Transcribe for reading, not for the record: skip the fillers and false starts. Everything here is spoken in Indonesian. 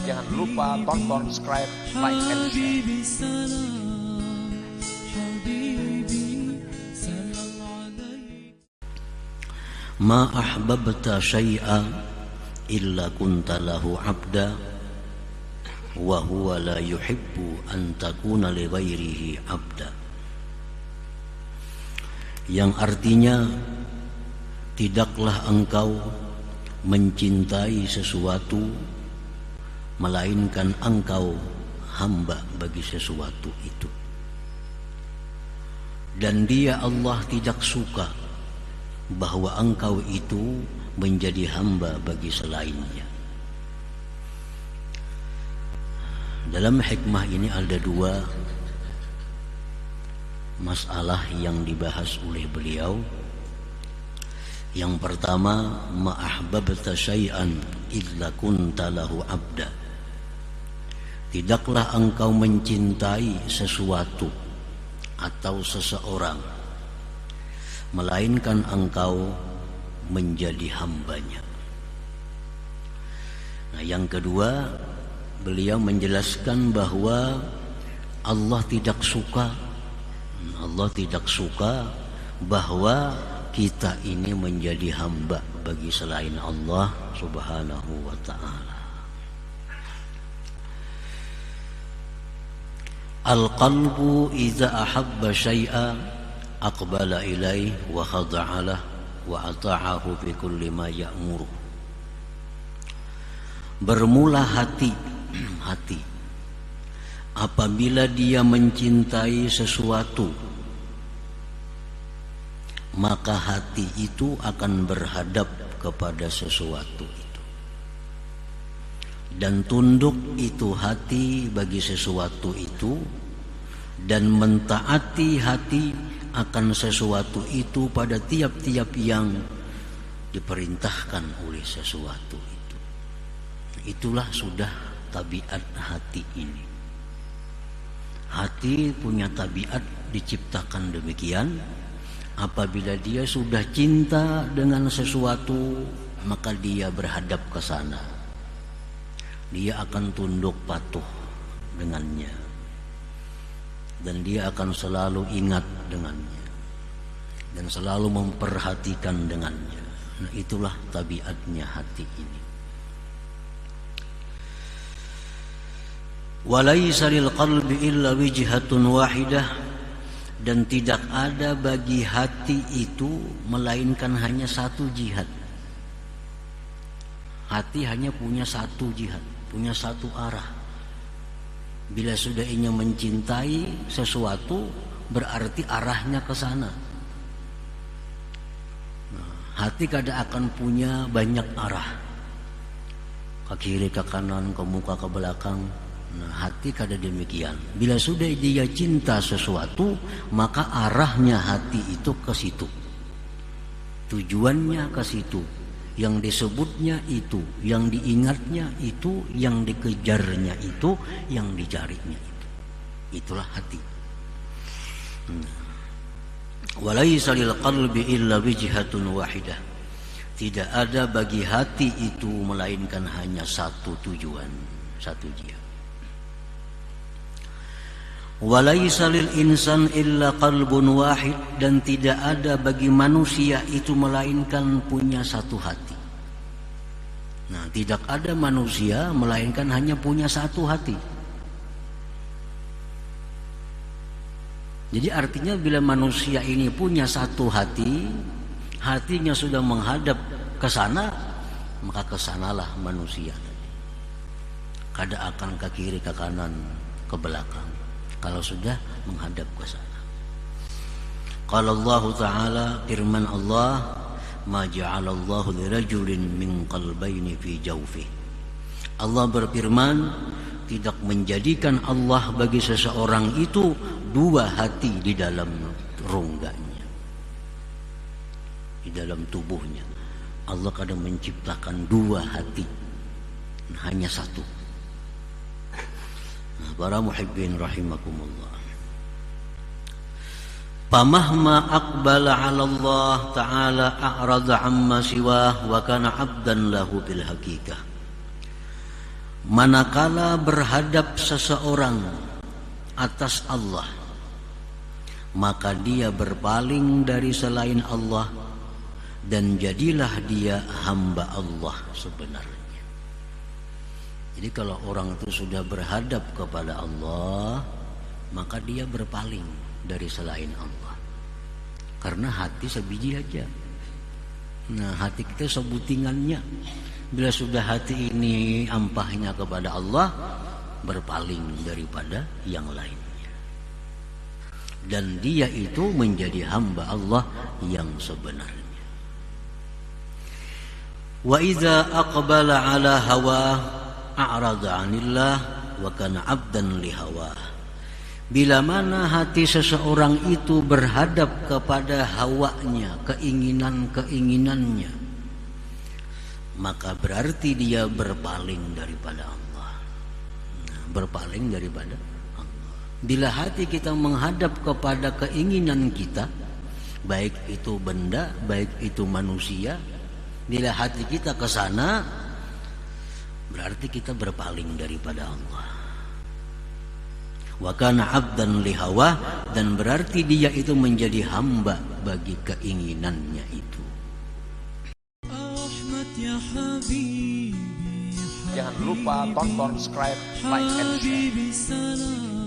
Jangan lupa tonton, subscribe, like, and share. Ma ahbabta syai'a illa kunta lahu 'abda wa huwa la yuhibbu an takuna li ghairihi 'abda. Yang artinya, tidaklah engkau mencintai sesuatu melainkan engkau hamba bagi sesuatu itu, dan Dia Allah tidak suka bahwa engkau itu menjadi hamba bagi selainnya. Dalam hikmah ini ada dua masalah yang dibahas oleh beliau. Yang pertama, ma ahbabta syai'an illa kunta lahu 'abda. Tidaklah engkau mencintai sesuatu atau seseorang melainkan engkau menjadi hambanya. Nah, yang kedua, beliau menjelaskan bahwa Allah tidak suka bahwa kita ini menjadi hamba bagi selain Allah Subhanahu wa ta'ala. Al-qalbu idza ahabba syai'a aqbala ilaih wa khada'alah wa ata'ahu fi kulli ma ya'muru. Bermula hati apabila dia mencintai sesuatu, maka hati itu akan berhadap kepada sesuatu itu, dan tunduk itu hati bagi sesuatu itu, dan mentaati hati akan sesuatu itu pada tiap-tiap yang diperintahkan oleh sesuatu itu. Itulah sudah tabiat hati ini. Hati punya tabiat diciptakan demikian. Apabila dia sudah cinta dengan sesuatu, maka dia berhadap ke sana. Dia akan tunduk patuh dengannya, dan dia akan selalu ingat dengannya, dan selalu memperhatikan dengannya. Nah, itulah tabiatnya hati ini. Walaysa lil qalbi illa wijhatun wahidah. Dan tidak ada bagi hati itu melainkan hanya satu jihad. Hati hanya punya satu jihad, punya satu arah. Bila sudah ingin mencintai sesuatu, berarti arahnya ke sana. Hati kadang akan punya banyak arah, ke kiri, ke kanan, ke muka, ke belakang. Nah, hati kada demikian. Bila sudah dia cinta sesuatu, maka arahnya hati itu ke situ. Tujuannya ke situ. Yang disebutnya itu, yang diingatnya itu, yang dikejarnya itu, yang dicarinya itu. Itulah hati. Walaysa lil qalbi illa wijhatun wahidah. Tidak ada bagi hati itu melainkan hanya satu tujuan, satu jihad. Walaysa lil insan illa qalbun wahid. Dan tidak ada bagi manusia itu melainkan punya satu hati. Nah, tidak ada manusia melainkan hanya punya satu hati. Jadi artinya bila manusia ini punya satu hati, hatinya sudah menghadap ke sana, maka ke sanalah manusia. Kada akan ke kiri, ke kanan, ke belakang. Kalau sudah menghadap ke sana. Qala Allah Ta'ala, firman Allah, ma ja'alallahu lirajulin min qalbayni fi jawfih. Allah berfirman, tidak menjadikan Allah bagi seseorang itu dua hati di dalam rongganya, di dalam tubuhnya. Allah kadang menciptakan dua hati, hanya satu. Para muhibbin rahimakumullah. Famahma aqbala 'ala Allah ta'ala a'rada 'amma siwah wa kana 'abdan lahu bil haqiqah. Manakala berhadap seseorang atas Allah, maka dia berpaling dari selain Allah dan jadilah dia hamba Allah sebenarnya. Jadi kalau orang itu sudah berhadap kepada Allah, maka dia berpaling dari selain Allah. Karena hati sebiji aja. Nah, hati kita sebutingannya. Bila sudah hati ini ampahnya kepada Allah, berpaling daripada yang lainnya. Dan dia itu menjadi hamba Allah yang sebenarnya. Wa idza aqbala ala hawa a'rada 'anillah wa kana 'abdan li hawa. Bila mana hati seseorang itu berhadap kepada hawanya, keinginan-keinginannya, maka berarti dia berpaling daripada Allah. Nah, berpaling daripada Allah. Bila hati kita menghadap kepada keinginan kita, baik itu benda, baik itu manusia, bila hati kita ke sana, berarti kita berpaling daripada Allah. Wa kana 'abdan li hawa, dan berarti dia itu menjadi hamba bagi keinginannya itu. Jangan lupa tonton, subscribe, like, and share.